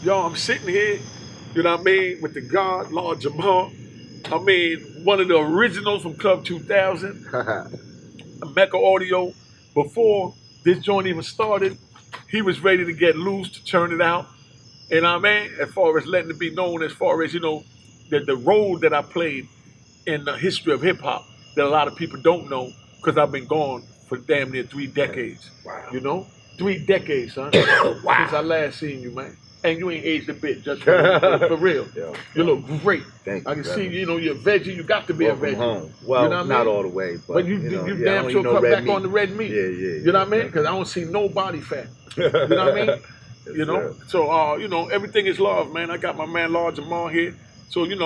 Yo, I'm sitting here, you know what I mean, with the God, Lord Jamar. I mean, one of the originals from Club 2000, Mecca Audio. Before this joint even started, he was ready to get loose to turn it out. And I mean, as far as letting it be known, as far as, the role that I played in the history of hip hop that a lot of people don't know because I've been gone for damn near 3 decades. Wow. 3 decades, son. Wow. Since I last seen you, man. And you ain't aged a bit, just for real. Yo, you look great. Thank you. I can see, you're a veggie. You got to be Welcome a veggie. home. Well, not all the way, but you I damn don't sure eat no cut red back meat. on the red meat. Yeah. You know what I mean? Because I don't see no body fat. You know what I mean? Yes, So everything is love, man. I got my man Lord Jamar here. So I'm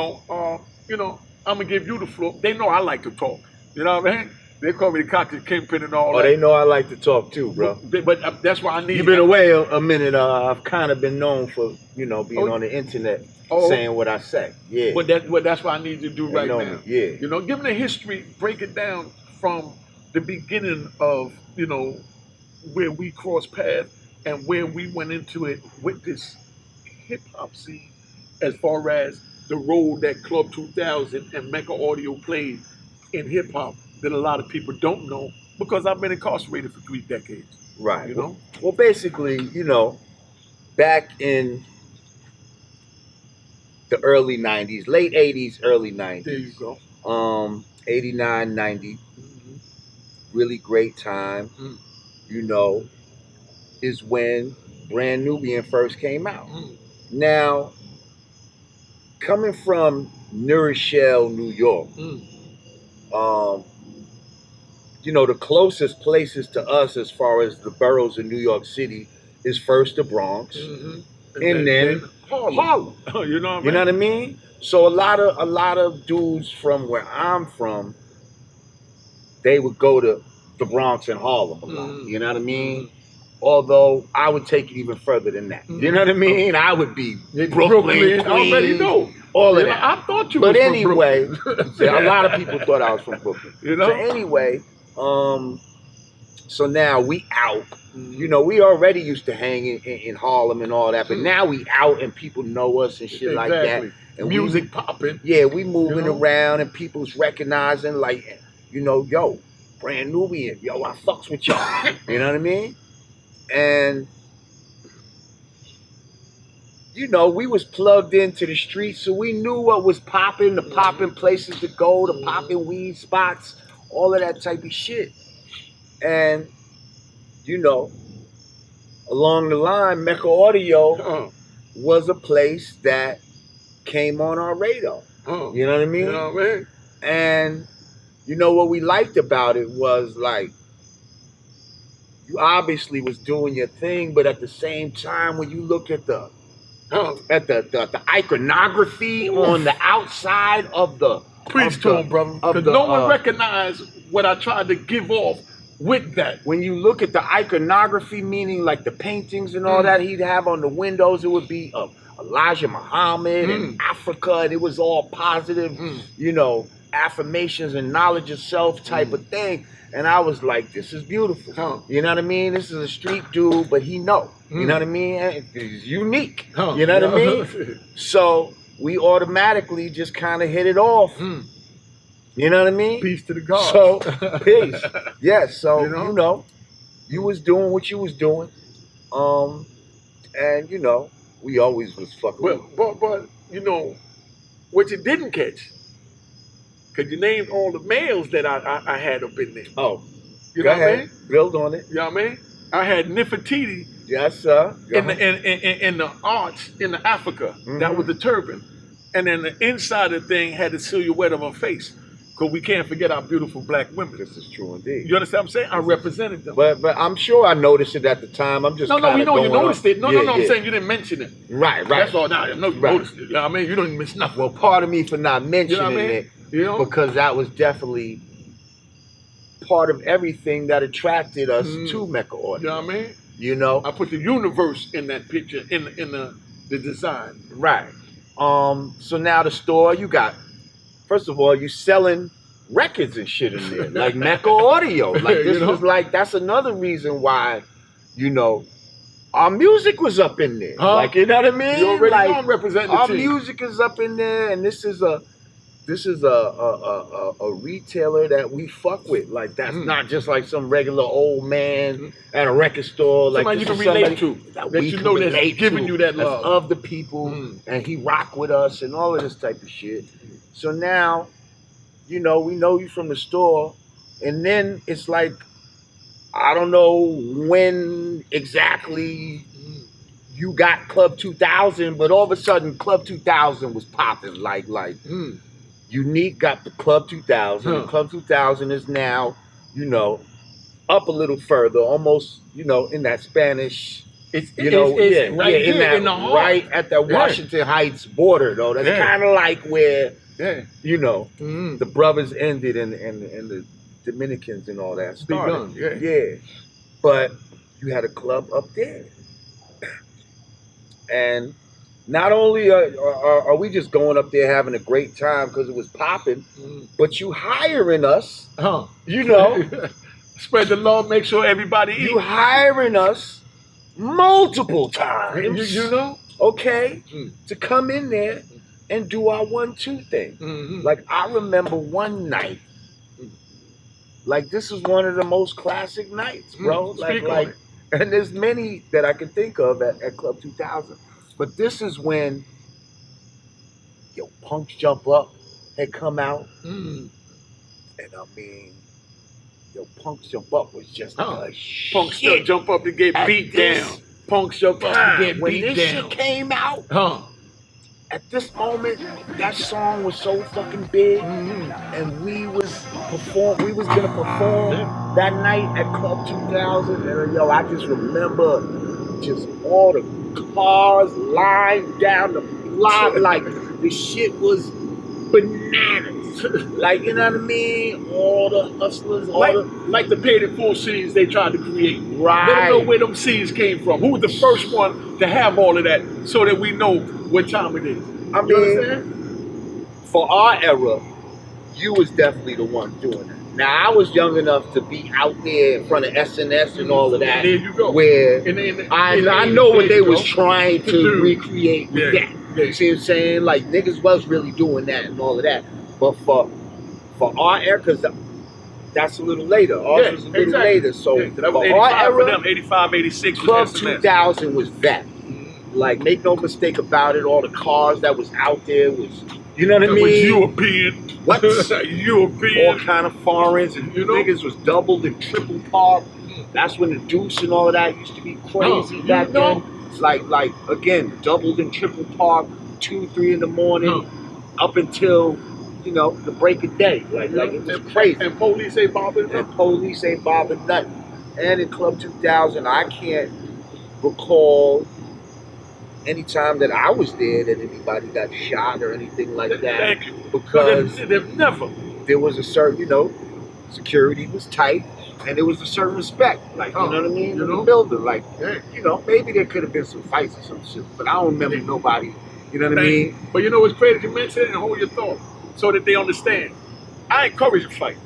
gonna give you the floor. They know I like to talk. You know what I mean? They call me the cocky kingpin and all that. Oh, they know I like to talk too, bro. But that's why I need. You've been away a minute. I've kind of been known for being on the internet saying what I say. Yeah. But that's what I need you to do right now. Me. Yeah. Give me the history. Break it down from the beginning of where we crossed paths and where we went into it with this hip hop scene, as far as the role that Club 2000 and Mecca Audio played in hip hop that a lot of people don't know because I've been incarcerated for 3 decades. Right. Well, basically, back in the early 90s, late 80s, early 90s. There you go. 89, 90. Really great time. Is when Brand Nubian first came out. Now, coming from New Rochelle, New York, the closest places to us as far as the boroughs of New York City is first the Bronx, and then Harlem. You know what I mean? You know what I mean? So a lot of dudes from where I'm from, they would go to the Bronx and Harlem a lot. You know what I mean? Although I would take it even further than that. You know what I mean? I would be Brooklyn, Queens, I already know. All of that. I thought you But was anyway, from Brooklyn. a lot of people thought I was from Brooklyn. So anyway, so now we out. We already used to hang in Harlem and all that, but now we out and people know us and shit like that. And music popping. Yeah, we moving around and people's recognizing like, yo, Brand Nubian, yo, I fucks with y'all. You know what I mean? And we was plugged into the streets, so we knew what was popping, the popping places to go, the popping weed spots, all of that type of shit. And along the line, Mecca Audio was a place that came on our radar. You know what I mean? You know what I mean? And what we liked about it was like, you obviously was doing your thing, but at the same time, when you look at the iconography on the outside of the preach to him, brother, because no one recognized what I tried to give off with that. When you look at the iconography, meaning like the paintings and all that he'd have on the windows, it would be Elijah Muhammad and Africa, and it was all positive, affirmations and knowledge of self type of thing. And I was like, this is beautiful. You know what I mean? This is a street dude, but he know. You know what I mean? He's unique. You know what I mean? So we automatically just kind of hit it off. You know what I mean? Peace to the gods. So, peace. Yes, so, you was doing what you was doing. And, we always was fucking with. But what you didn't catch, because you named all the males that I had up in there. Oh, you know what I mean? Build on it. You know what I mean? I had Nefertiti. Yes, sir. In the arch in the Africa. That was the turban. And then the inside of the thing had the silhouette of her face. Because we can't forget our beautiful black women. This is true indeed. You understand what I'm saying? I represented them. But I'm sure I noticed it at the time. I'm just we know you noticed it. No, I'm saying you didn't mention it. Right. That's all. Now I know you noticed it. You know what I mean? You don't even miss nothing. Well, part of me for not mentioning it, because that was definitely part of everything that attracted us to Mecca Audio. You know what I mean? I put the universe in that picture, in the design. Right. So now the store, you got, first of all, you selling records and shit in there, like Mecca Audio. Like this was like, that's another reason why, our music was up in there. Huh? Like, you know what I mean? You already like, know I'm representing the our team. music is up in there, and this is a retailer that we fuck with. Like, that's not just like some regular old man at a record store. Like, Somebody you this can is relate somebody to, that that we you can know that's relate giving to, you that that's love. of the people, and he rock with us and all of this type of shit. So now, you know, we know you from the store, and then it's like, I don't know when exactly you got Club 2000, but all of a sudden Club 2000 was popping. Like Unique got the Club 2000. And Club 2000 is now, you know, up a little further, almost, you know, in that Spanish. It's You know, right in here that in the heart. right at the Washington Heights border, though. That's kind of like where, you know, the brothers ended and the Dominicans and all that started. Begun, But you had a club up there, and not only are we just going up there having a great time because it was popping, but you hiring us, you know, spread the love, make sure everybody eats. You hiring us multiple times, you know, okay, to come in there and do our 1-2 thing. Like, I remember one night, like, this is one of the most classic nights, bro. Like, and there's many that I can think of at Club 2000. But this is when, yo, Punk's Jump Up had come out. And I mean, yo, Punk's Jump Up was just a Punk's shit. Jump Up to get beat down. Punk's Jump Up to get When beat this down. shit came out, at this moment, that song was so fucking big, and we was gonna perform that night at Club 2000, and yo, I just remember just all the cars lined down the block, like the shit was bananas. Like, you know what I mean? All the hustlers, like the Paid in Full scenes they tried to create. Right. Let them know where them scenes came from. Who was the first one to have all of that so that we know what time it is? I mean, for our era, you was definitely the one doing that. Now, I was young enough to be out there in front of SNS and all of that. There you go. Where I know what they was trying to recreate with that. You see what I'm saying? Like, niggas was really doing that and all of that. But for our era, because that's a little later. Ours was a little later. So that was for our era, for them, 85, 86 Club was SNS. 2000 was that. Like, make no mistake about it, all the cars that was out there was, you know what I mean? Was European. What? European. All kind of foreigns, and niggas was doubled and triple parked. That's when the Deuce and all of that used to be crazy back then. Like again, doubled and triple parked, 2, 3 in the morning, up until, you know, the break of day. Like it was crazy. And police ain't bothering nothing. And police ain't bothering nothing. And in Club 2000, I can't recall any time that I was there that anybody got shot or anything like that. Thank you. Because they've never. There was a certain, you know, security was tight, and there was a certain respect. Like, you know what I mean? In the building. Like, you know, maybe there could have been some fights or some shit, but I don't remember nobody, you know what I mean? But you know what's crazy? You mention it and hold your thought so that they understand. I encourage a fight.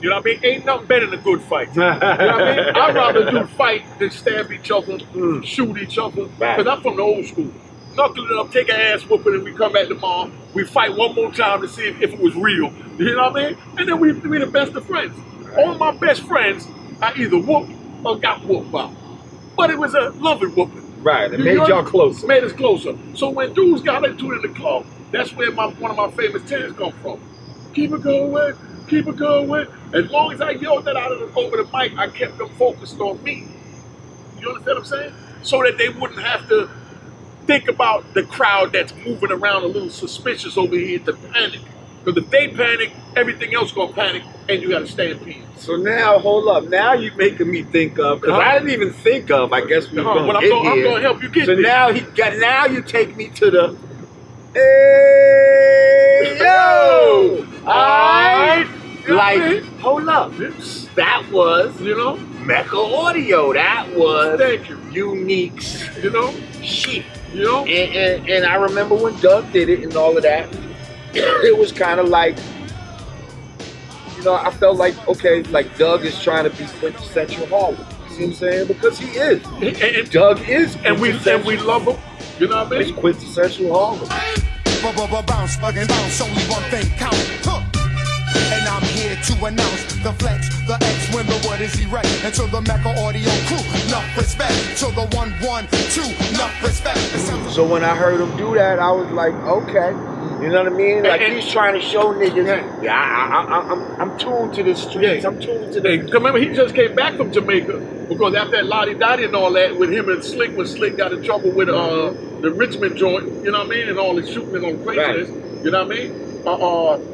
You know what I mean? Ain't nothing better than a good fight. You know what I mean? I'd rather do fight than stab each other, shoot each other. Because I'm from the old school. Knuckle it up, take an ass whooping, and we come back tomorrow. We fight one more time to see if it was real. You know what I mean? And then we the best of friends. All my best friends, I either whooped or got whooped by. But it was a loving whooping. Right, it made y'all closer. Made us closer. So when dudes got into it in the club, that's where one of my famous chants come from. Keep it going, keep it going. As long as I yelled that over the mic, I kept them focused on me. You understand what I'm saying? So that they wouldn't have to think about the crowd that's moving around a little suspicious over here to panic. Because if they panic, everything else gonna panic, and you gotta stampede. So now, hold up. Now you're making me think of, because I didn't even think of, I guess we were going to get I'm gonna help you get so there. Now you take me to the, hey, yo! Alright? Like, hold up. That was, you know, Mecca Audio. That was Thank you. Unique's, you know, shit. You know? And I remember when Doug did it and all of that, it was kind of like, you know, I felt like, okay, like Doug is trying to be quintessential Harlem. See what I'm saying? Because he is. And Doug is. we love him. You know what I It's mean? quintessential Harlem. Bounce, fucking bounce, only one thing count. And I'm here to announce the flex, the X, when the word is erect. And to the Mecca audio crew, enough respect. To the 112, enough respect. So when I heard him do that, I was like, okay. You know what I mean? Like he's trying to show niggas, I'm tuned to the streets. I'm tuned to the. Remember, he just came back from Jamaica because after that Lottie Dottie and all that, with him and Slick, when Slick got in trouble with the Richmond joint, you know what I mean, and all the shooting and all the craziness, you know what I mean?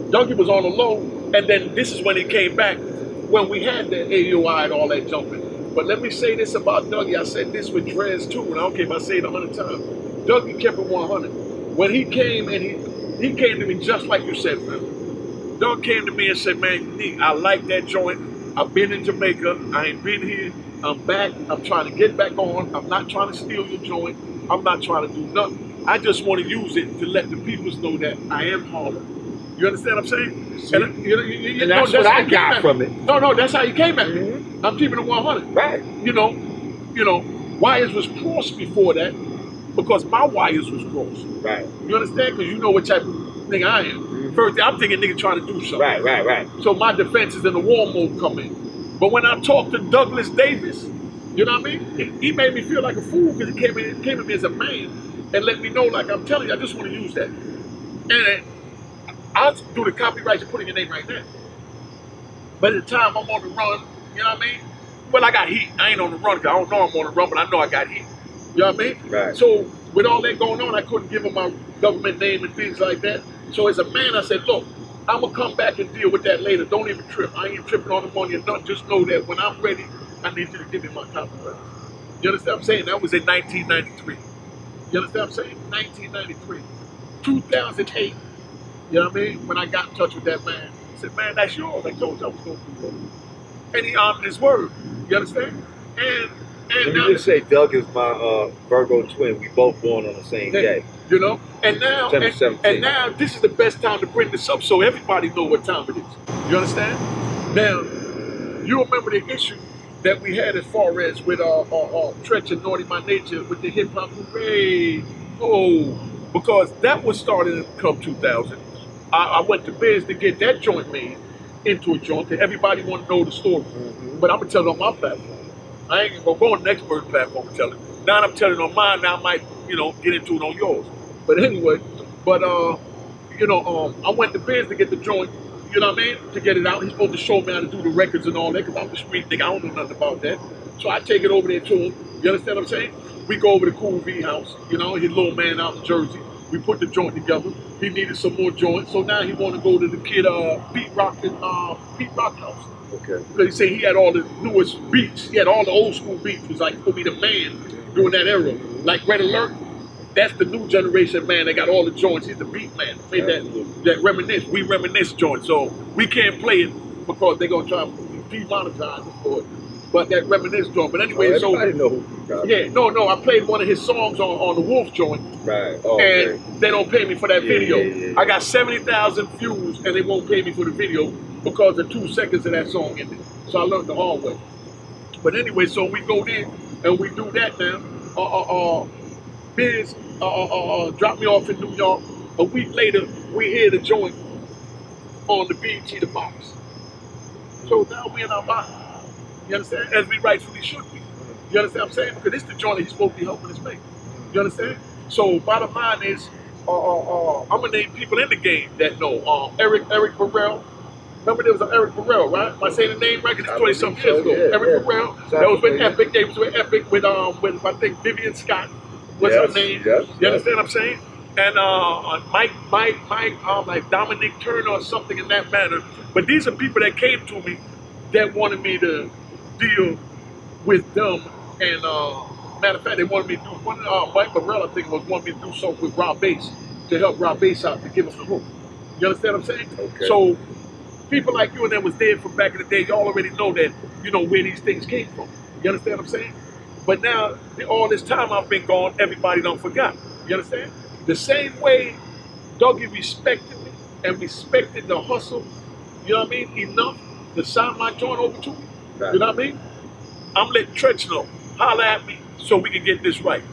Dougie was on the low, and then this is when he came back when we had the AUI and all that jumping. But let me say this about Dougie. I said this with Drez too, and I don't care if I say it 100 times. Dougie kept it 100. When he came and he came to me just like you said, man. Doug came to me and said, man, I like that joint. I've been in Jamaica. I ain't been here. I'm back. I'm trying to get back on. I'm not trying to steal your joint. I'm not trying to do nothing. I just want to use it to let the people know that I am Harlem. You understand what I'm saying? See, and that's what I got from it. No, that's how you came at me. I'm keeping it 100. Right. You know, wires was crossed before that because my wires was crossed. Right. You understand? Because you know what type of nigga I am. First thing, I'm thinking nigga trying to do something. Right. So my defense is in the war mode come in. But when I talked to Douglas Davis, you know what I mean? He made me feel like a fool because he came to me as a man and let me know, like I'm telling you, I just want to use that. And I'll do the copyright and put in your name right now. But at the time I'm on the run, you know what I mean? Well, I got heat. I ain't on the run because I don't know I'm on the run, but I know I got heat. You know what I mean? Right. So with all that going on, I couldn't give him my government name and things like that. So as a man, I said, look, I'm going to come back and deal with that later. Don't even trip. I ain't tripping on the money or nothing. Just know that when I'm ready, I need you to give me my copyright. You understand what I'm saying? That was in 1993. You understand what I'm saying? 1993. 2008. You know what I mean? When I got in touch with that man, I said, man, that's yours. I told you I was going to do that. And he honored his word. You understand? And let me just say, Doug is my Virgo twin. We both born on the same day. You know? And now, and now this is the best time to bring this up so everybody know what time it is. You understand? Now, you remember the issue that we had as far as with Tretch and Naughty My Nature with the hip hop hooray. Oh, because that was started in Club 2000. I went to Biz to get that joint made into a joint that everybody want to know the story. But I'm going to tell it on my platform. I ain't going to go on the next bird platform and tell it. Now I'm telling it on mine, now I might, get into it on yours. But anyway, I went to Biz to get the joint, you know what I mean, to get it out. He's supposed to show me how to do the records and all that, because I'm the street nigga, I don't know nothing about that. So I take it over there to him, you understand what I'm saying? We go over to Cool V house, his little man out in Jersey. We put the joint together. He needed some more joints, so now he want to go to the kid Pete Rock house. Okay. Because he said he had all the newest beats. He had all the old school beats. He was like, for me, the man during that era. Like Red Alert, that's the new generation man. They got all the joints. He's the beat man. Made that reminisce. We reminisce joint. So we can't play it because they're going to try to demonetize it for it. But that reminisce joint. But anyway, everybody know who I played one of his songs on the Wolf joint. Right. Oh, and they don't pay me for that video. Yeah. I got 70,000 views and they won't pay me for the video because of 2 seconds of that song in it. So I learned the hard way. But anyway, so we go there and we do that now. Biz dropped me off in New York. A week later, we hear the joint on the BET The Box. So now we in our box. You understand? As we rightfully should be. You understand what I'm saying? Because this is the joint that he's supposed to be helping us make. You understand? So bottom line is, I'm gonna name people in the game that know. Eric Burrell. Remember there was an Eric Burrell, right? Am I saying the name right? Because it's 20-something years ago. Yeah, Eric Burrell. That was with Epic. They was with Epic with I think Vivian Scott. What's her name? Yes, you understand what I'm saying? And Mike, like Dominic Turner or something in that manner. But these are people that came to me that wanted me to deal with them. And matter of fact, they wanted me to do one. Mike Burrell, I think, wanted me to do something with Rob Bass to help Rob Bass out to give him the hook. You understand what I'm saying? Okay. So people like you and them was there from back in the day. Y'all already know that, where these things came from. You understand what I'm saying? But now, all this time I've been gone, everybody done forgot. You understand? The same way Dougie respected me and respected the hustle, you know what I mean, enough to sign my joint over to me. Right. You know what I mean? I'm letting Tretch know. Holler at me so we can get this right.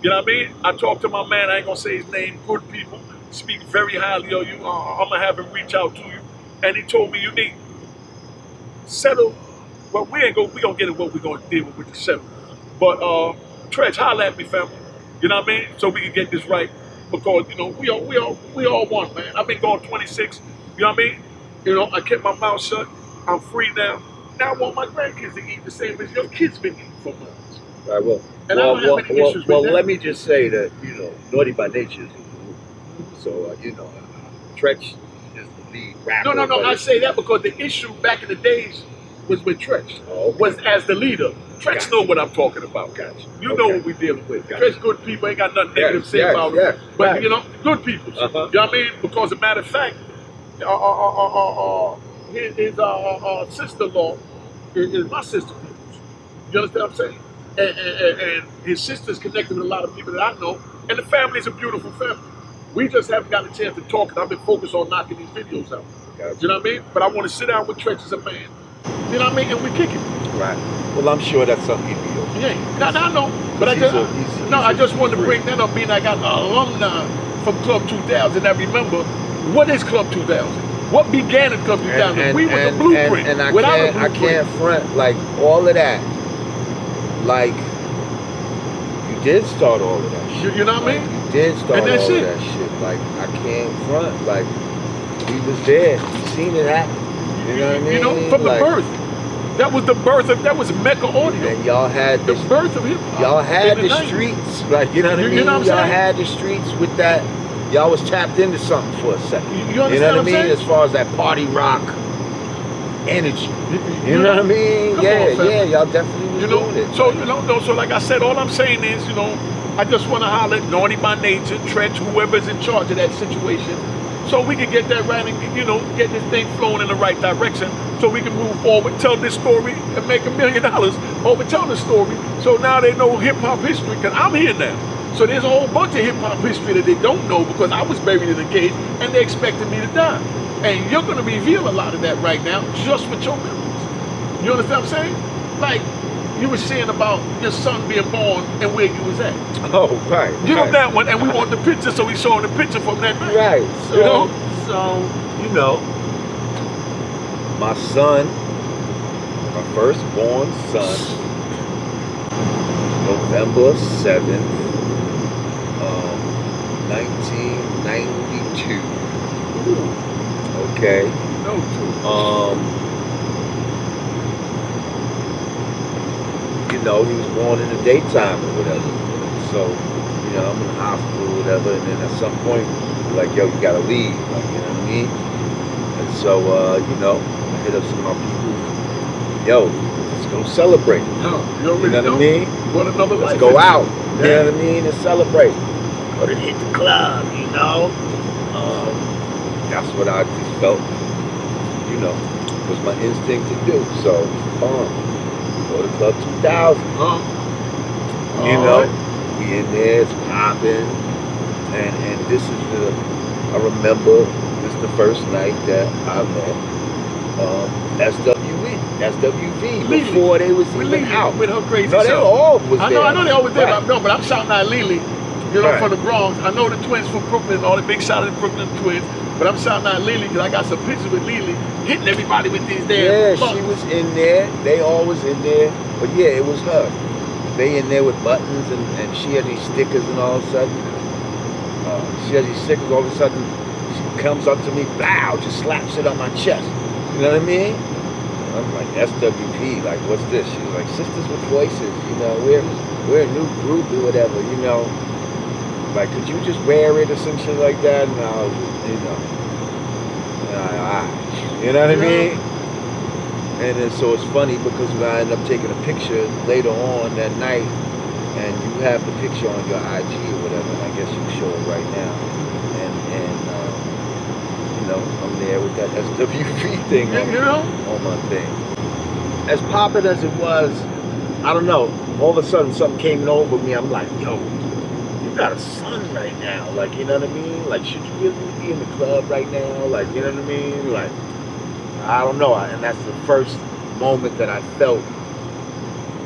You know what I mean? I talked to my man, I ain't gonna say his name, good people, speak very highly of you. I'm gonna have him reach out to you. And he told me you need settle. Well, we gonna get it what we gonna deal with the settle. But Tretch, holler at me, family. You know what I mean? So we can get this right. Because, you know, we all one, man. I've been going 26, you know what I mean? You know, I kept my mouth shut. I'm free now. Now I want my grandkids to eat the same as your kids been eating for months. Right, well, And I don't have any issues with that. let me just say that, you know, Naughty by Nature is so, you know, Tretch is the lead rapper. No. but I it's- say that because the issue back in the days was with Tretch. Oh, okay. Was as the leader. Tretch Gotcha. know what I'm talking about. Gotcha. You know Okay. what we're dealing with. Gotcha. Tretch good people, ain't got nothing negative to say Yes, about yes, them. But right. you know, good people. Uh-huh. You know what I mean? Because as a matter of fact, his sister-in-law is my sister. You understand what I'm saying? And his sister's connected with a lot of people that I know, and the family's a beautiful family. We just haven't gotten a chance to talk, and I've been focused on knocking these videos out. Gotcha. You know what I mean? But I want to sit down with Tretch as a man. You know what I mean? And we kick it. Right. Well, I'm sure that's something he'd be open. Yeah. Now I know. But I He's just, just wanted to free. bring that up, being I got an alumni from Club 2000 that remember what is Club 2000? What began at Club 2000? We were the blueprint. And I without a can't blueprint. front like all of that. Like you did start all of that shit. You know what I Like, mean? you did start And all that's of it. that shit. Like I can't front. Like we was there. We seen it happen. You know what I mean? You know, from Like, the birth. That was the birth of, that was Mecca audio. And y'all had The the birth of hip hop. y'all had in the 90s. streets. Like you know what I You mean? know what I'm Y'all saying? had the streets with that. Y'all was tapped into something for a second. You You know understand what I what I'm mean? saying? As far as that party rock energy. You know what I mean? Come Yeah, on, fam. yeah, y'all definitely was You know, doing it. so so like I said, all I'm saying is, you know, I just want to holler at Naughty by Nature, Tretch, whoever's in charge of that situation, so we can get that right and, you know, get this thing flowing in the right direction, so we can move forward, tell this story, and make $1 million over tell the story. So now they know hip hop history, because I'm here now. So there's a whole bunch of hip hop history that they don't know because I was buried in a cage and they expected me to die. And you're going to reveal a lot of that right now just with your memories. You understand what I'm saying? Like, you were saying about your son being born and where you was at. Oh, right. You know right. that one, and we want the picture, so we showing the picture from that night. Right. So, You know? you know, my son, my firstborn son, November 7th, 1992. Okay. No, too. You know, he was born in the daytime or whatever. So, you know, I'm in the hospital or whatever, and then at some point, like, yo, you gotta leave, like, you know what I mean? And so, you know, I hit up some of my people. Yo, let's go celebrate. No, you You already know what I mean? What another Let's life go is. out. You Yeah. know what I mean? And celebrate. Go to hit the club, you know? That's what I just felt, you know, was my instinct to do. So, go to Club 2000. You know, we in there, it's popping, and this is I remember this is the first night that I met SWV, before they was with even Lily, out. with her crazy No, they self. all was there. I know they always there, Right. but no, but I'm shouting out Lily, you know, Right. from the Bronx. I know the twins from Brooklyn, all the big shout out to Brooklyn twins, but I'm shouting out Lily because I got some pictures with Lily hitting everybody with these damn Yeah, buttons. she was in there. They all was in there. But yeah, it was her. They in there with buttons, and she had these stickers, and all of a sudden, she had these stickers. All of a sudden, she comes up to me, blow, just slaps it on my chest. You know what I mean? I'm like, SWP, like, what's this? She was like, Sisters with Voices. You know, we're a new group or whatever. You know, like, could you just wear it or some shit like that? And I was, you know, you know what I mean? And then so it's funny because when I end up taking a picture later on that night, and you have the picture on your IG or whatever, and I guess you show it right now, and you know, I'm there with that SWV thing You know? on my thing. As poppin' as it was, I don't know, all of a sudden something came over me. I'm like, yo, you got a son right now. Like, you know what I mean? Like, should you really be in the club right now? Like, you know what I mean? Like, I don't know. And that's the first moment that I felt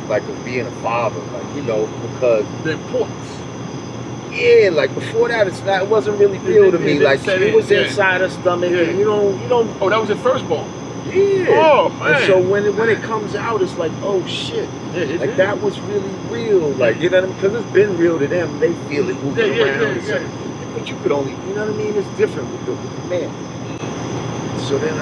like of being a father, like, you know, because The importance. yeah, like before that, it wasn't really real to me. Like it was inside her stomach, and you don't. Oh, that was your firstborn. Yeah. Oh man. And so when it comes out, it's like, oh shit, like that was really real. Like, you know what I mean? Because it's been real to them. They feel it moving around. But you could only, you know what I mean? It's different with the man. So then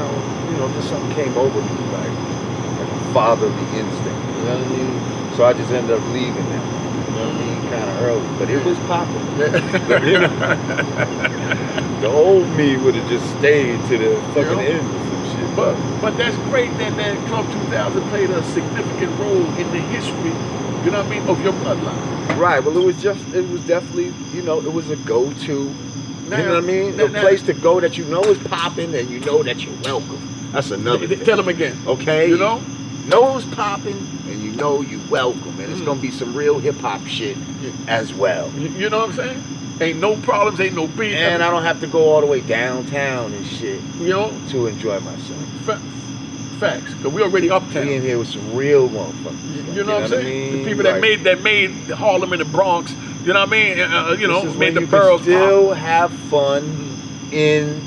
just something came over me, like a fatherly instinct. You know what I mean? So I just ended up leaving that. You know what I mean? Kind of early, but it was popping. You know? The old me would have just stayed to the fucking end or some shit. But that's great that Club 2000 played a significant role in the history, you know what I mean, of your bloodline. Right. Well, it was definitely, it was a go-to. Now, you know what I mean? A place to go that you know is popping and you know that you're welcome. That's another thing. Tell them again. Okay? You know? Know it's popping and you know you welcome. And it's going to be some real hip-hop shit as well. You know what I'm saying? Ain't no problems, ain't no beef. And I don't have to go all the way downtown and shit, to enjoy myself. Facts, because we already uptown. We in here with some real motherfuckers. You know what I'm saying? The people that made Harlem and the Bronx, you know what I mean? Made the boroughs still have fun in,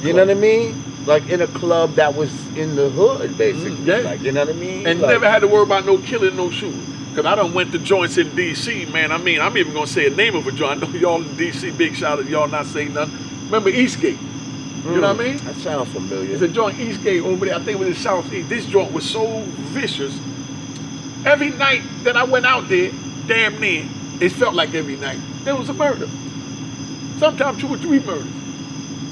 you know what I mean? Like in a club that was in the hood, basically. Like, you know what I mean? And never had to worry about no killing, no shooting. Because I done went to joints in D.C., man. I mean, I'm even going to say a name of a joint. I know y'all in D.C., big shout out, y'all not saying nothing. Remember Eastgate? You know what I mean? That sounds familiar. It's a joint Eastgate over there. I think it was in Southeast. This joint was so vicious. Every night that I went out there, damn near, it felt like every night there was a murder. Sometimes 2 or 3 murders.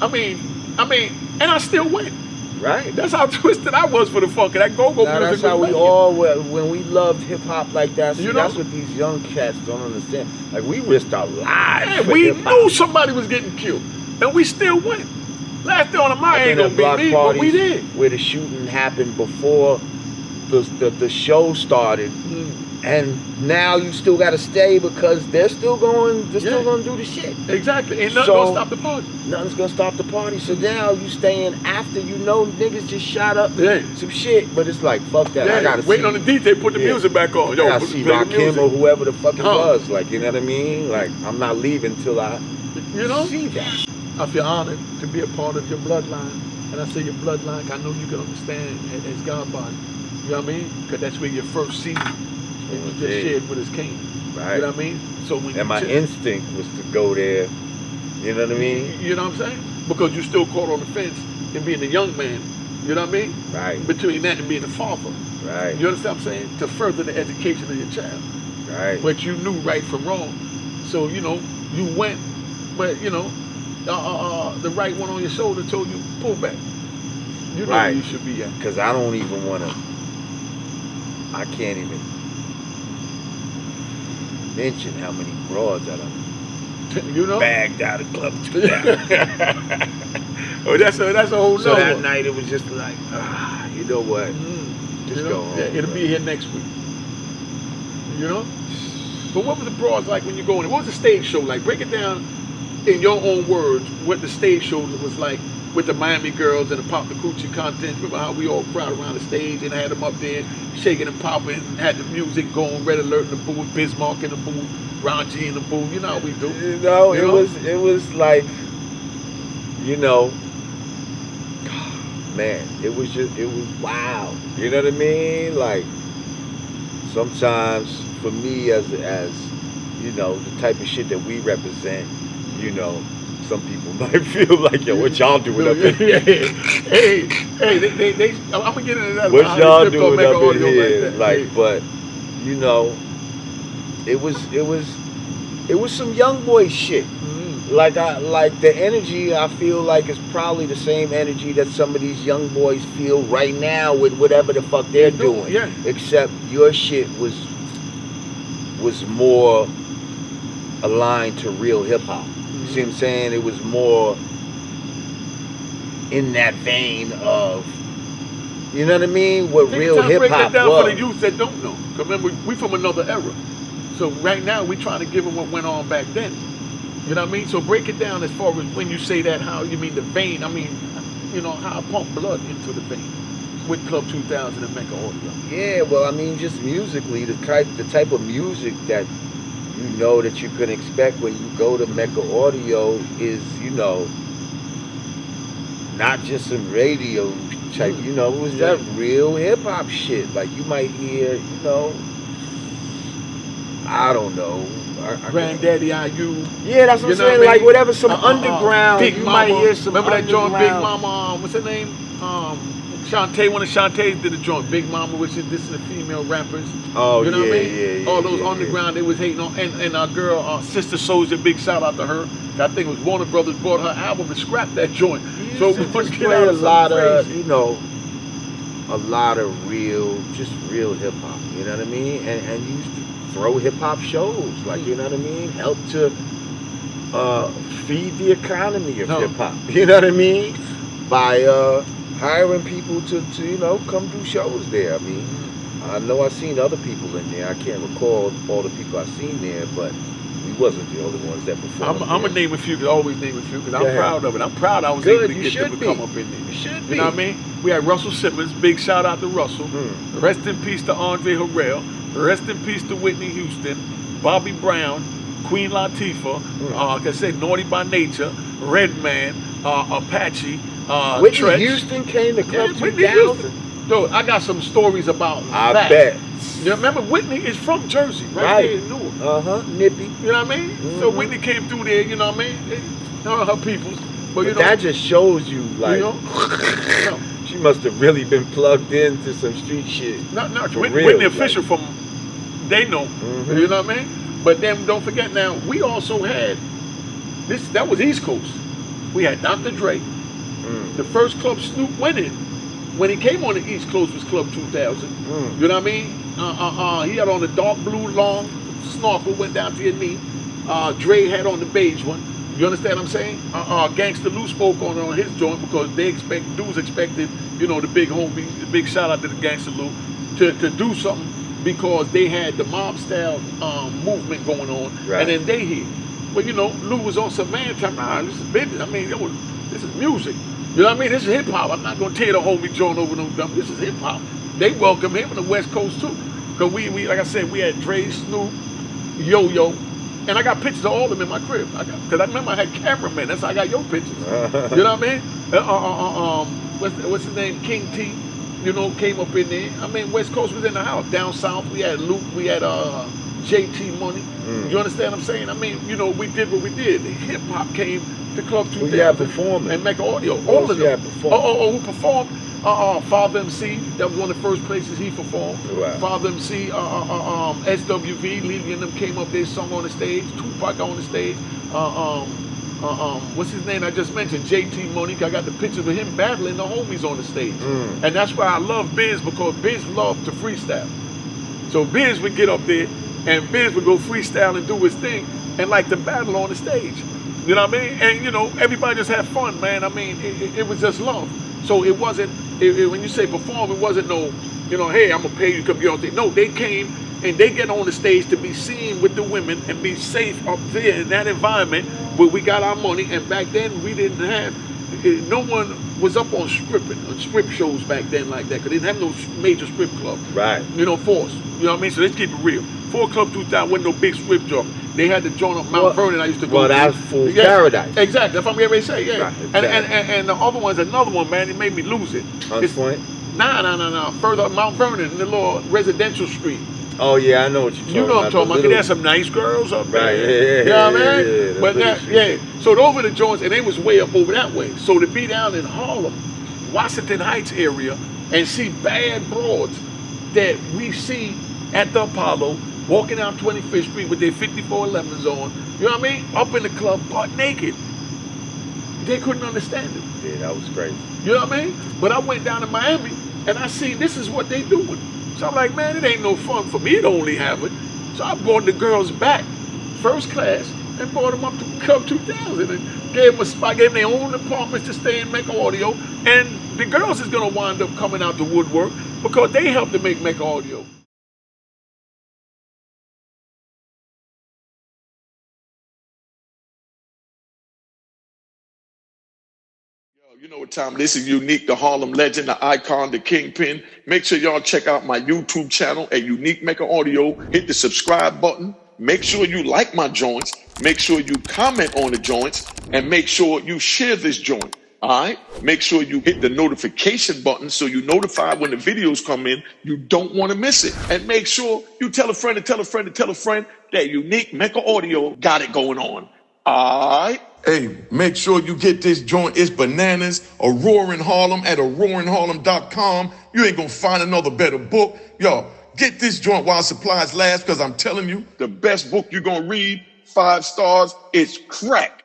I mean, and I still went. Right. That's how twisted I was for the funk. And that go-go music. That's how we all were when we loved hip hop like that. See, that's what these young cats don't understand. Like, we risked our lives. Yeah, we knew somebody was getting killed, and we still went. Last day on the mind ain't gonna be me, but we did. Where the shooting happened before the show started, and now you still got to stay because they're still going. They're still going to do the shit. Exactly. Ain't nothing gonna stop the party. Nothing's gonna stop the party. So now you staying after niggas just shot up some shit, but it's like fuck that. I gotta waiting on the DJ put the music back on. Yo, I gotta see Rakim or whoever the fuck it was. Like, you know what I mean? Like, I'm not leaving till I see that. I feel honored to be a part of your bloodline. And I say your bloodline, I know you can understand as God body. You know what I mean? Because that's where your first seed was just shared with his king. Right. You know what I mean? So when my instinct was to go there. You know what I mean? You know what I'm saying? Because you still caught on the fence and being a young man. You know what I mean? Right. Between that and being a father. Right. You understand what I'm saying? To further the education of your child. Right. But you knew right from wrong. So, you went, but, the right one on your shoulder told you, pull back. You know where you should be at. Because I don't even want to, I can't even mention how many broads that I'm bagged out of Club 2000. Oh, that's a whole So that night it was just like, you know what? Just go home. Yeah, it'll be here next week. You know? But what was the broads like when you go in? What was the stage show like? Break it down in your own words, what the stage show was like with the Miami girls and the Pop the Coochie contest. Remember how we all crowd around the stage and had them up there shaking and popping, had the music going, Red Alert in the booth, Bismarck in the booth, Ron G in the booth. You know how we do. It was like, man, it was wow. You know what I mean? Like, sometimes for me as the type of shit that we represent, some people might feel like, yo, what y'all doing up in here? Hey, I'm gonna get into that. What y'all doing up in here? Like, but it was some young boy shit. Like the energy I feel like is probably the same energy that some of these young boys feel right now with whatever the fuck they're doing. Yeah. Except your shit was more aligned to real hip hop. You see what I'm saying? It was more in that vein of, you know what I mean? What real hip hop was. Break that down for the youth that don't know. Because remember, we from another era. So right now, we trying to give them what went on back then. You know what I mean? So break it down as far as when you say that, how you mean the vein. I mean, how I pump blood into the vein. with Club 2000 and Mecca Audio? Yeah, well, I mean, just musically, the type of music that you know that you can expect when you go to Mecca Audio is, you know, not just some radio type, you know, it was that real hip hop shit. Like you might hear, you know, I don't know. Granddaddy IU. Yeah, that's what I'm saying. Like whatever, some underground. Big you Mama. might hear some Remember that joint, Big underground. Mama? What's her name? Shantae. One of Shantae's did a joint, Big Mama, which is this is the female rappers. Oh, you know yeah, what I mean? yeah. All those underground, they was hating on. And our girl, Sister Soldier, big shout out to her. I think it was Warner Brothers bought her album and scrapped that joint. So we just play a lot of, you know, a lot of real hip hop. You know what I mean? And you used to throw hip hop shows, like, you know what I mean? Help to feed the economy of hip hop. You know what I mean? By hiring people to you know, come do shows there. I mean, I know I've seen other people in there. I can't recall all the people I've seen there, but we wasn't the only ones that performed. I'm gonna name a few, cause I always name a few, because I'm proud of it. I'm proud I was able to get them to come up in there. You should be. You know what I mean? We had Russell Simmons, big shout out to Russell. Rest in peace to Andre Harrell. Rest in peace to Whitney Houston, Bobby Brown, Queen Latifah, like I said, Naughty by Nature, Redman, Apache, Whitney Tretch. Houston came to Club 2000? Dude, I got some stories about I that. bet. You remember, Whitney is from Jersey, right there in Newark. Nippy. You know what I mean? So Whitney came through there, you know what I mean? Her peoples. But you know, that just shows you, like, you know, she must have really been plugged into some street shit. Not real, Whitney official from, they know, you know what I mean? But then don't forget now, we also had, that was East Coast. We had Dr. Dre. The first club Snoop went in when he came on the East Coast was Club 2000. You know what I mean? He had on the dark blue long snorkel, went down to your knee. Dre had on the beige one. You understand what I'm saying? Gangsta Lou spoke on his joint because dudes expected, you know, the big homie, the big shout out to the Gangsta Lou, to do something because they had the mob style movement going on, and then they here. But you know, Lou was on some man time. Nah, this is business. I mean, this is music. You know what I mean? This is hip hop. I'm not gonna tear the homie joint over no dumb. This is hip hop. They welcome him in the West Coast too, cause we like I said, we had Dre, Snoop, Yo-Yo. And I got pictures of all of them in my crib. Because I remember I had cameramen. That's how I got your pictures. You know what I mean? What's his name? King T, you know, came up in there. I mean, West Coast was in the house. Down South, we had Luke, we had JT Money. You understand what I'm saying? I mean, you know, we did what we did. Hip hop came to Club 2000. We had performing. And Mecca Audio. All of them. Who performed? Father MC, that was one of the first places he performed. Right. Father MC, SWV, Lily and them came up there, sung on the stage. Tupac on the stage. What's his name I just mentioned? JT Monique. I got the pictures of him battling the homies on the stage. And that's why I love Biz, because Biz loved to freestyle. So Biz would get up there and Biz would go freestyle and do his thing and like to battle on the stage. You know what I mean? And you know, everybody just had fun, man. I mean, it was just love. So it wasn't, when you say perform, it wasn't no, you know, hey, I'm going to pay you to come get on stage. No, they came and they get on the stage to be seen with the women and be safe up there in that environment where we got our money. And back then, we didn't have, no one was up on strip shows back then like that, because they didn't have no major strip club. Right. You know, Force. You know what I mean? So let's keep it real. For Club 2000 wasn't no big strip joint. They had to join up Mount Vernon. I used to go. Well, that's Fool's Paradise. Exactly. That's what I'm getting ready to say. Yeah. Right, exactly. And the other one's another one, man. It made me lose it. Hunts Point? Nah. Further up Mount Vernon, in the little residential street. Oh yeah, I know what you're talking about. You know what I'm talking about. Cause there's some nice girls up there. Right. You know what I mean? Yeah, but so those were the joints, and they was way up over that way. So to be down in Harlem, Washington Heights area, and see bad broads that we see at the Apollo, walking down 25th Street with their 5411s on, you know what I mean? Up in the club, butt naked. They couldn't understand it. Yeah, that was crazy. You know what I mean? But I went down to Miami, and I see this is what they doing. So I'm like, man, it ain't no fun for me to only have it. So I brought the girls back, first class, and brought them up to Club 2000 and gave them a spot, gave them their own apartments to stay in Mecca Audio. And the girls is gonna wind up coming out to woodwork because they helped to make Mecca Audio. You know what time it is. This is Unique, the Harlem legend, the icon, the kingpin. Make sure y'all check out my YouTube channel at Unique Mecca Audio. Hit the subscribe button. Make sure you like my joints. Make sure you comment on the joints. And make sure you share this joint. All right? Make sure you hit the notification button so you're notified when the videos come in. You don't want to miss it. And make sure you tell a friend to tell a friend to tell a friend that Unique Mecca Audio got it going on. All right? Hey, make sure you get this joint. It's bananas. A Roaring Harlem at aroaringharlem.com. You ain't gonna find another better book. Yo, get this joint while supplies last, because I'm telling you, the best book you're gonna read, 5 stars, it's crack.